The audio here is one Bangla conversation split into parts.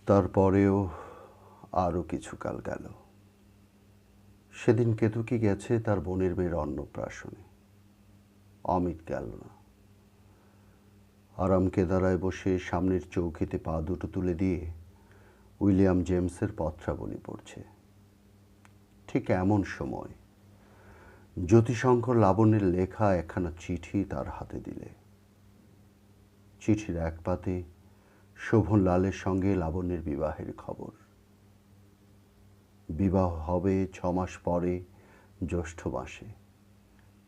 তারপরেও আরও কিছুকাল গেল। সেদিন কেতকী গেছে তার বোনের মেয়ের অন্নপ্রাশনে। অমিত গেল না। আরাম কেদারায় বসে সামনের চৌকিতে পা দুটো তুলে দিয়ে উইলিয়াম জেমসের পত্রাবলী পড়ছে। ঠিক এমন সময় জ্যোতিশঙ্কর লাবণ্যের লেখা একখানা চিঠি তার হাতে দিলে। চিঠির এক পাতে শোভনলালের সঙ্গে লাবণ্যের বিবাহের খবর। বিবাহ হবে 6 মাস পরে জ্যৈষ্ঠ মাসে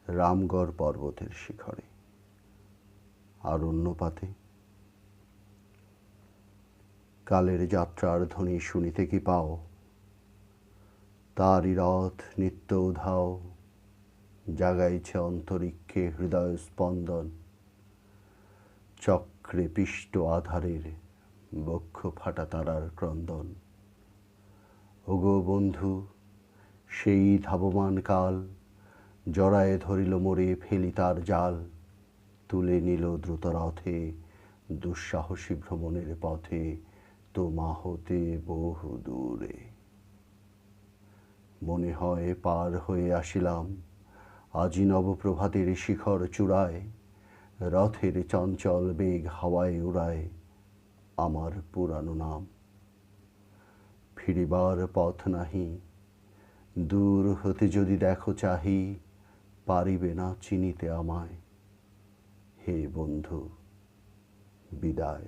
রামগড় পর্বতের শিখরে। আর অন্য পাতে কালের যাত্রার ধ্বনি শুনিতে কি পাও, তারই রথ নিত্য উধাও জাগাইছে অন্তরিক্ষে হৃদয় স্পন্দন, চক্রে পিষ্ট আধারের বক্ষ ফাটা তারার ক্রন্দন। ওগো বন্ধু, সেই ধাবমান কাল জড়ায়ে ধরিল মোরে ফেলি তার জাল, তুলে নিল দ্রুত রথে দুঃসাহসী ভ্রমণের পথে তোমা হতে বহু দূরে। মনে হয় পার হয়ে আসিলাম আজি নবপ্রভাতের শিখর চূড়ায়, রথের চঞ্চল বেগ হাওয়ায় উড়ায় আমার পুরানো নাম। ফিরিবার পথ নাহি, দূর হতে যদি দেখো চাহি, পারিবে না চিনিতে আমায়। হে বন্ধু, বিদায়।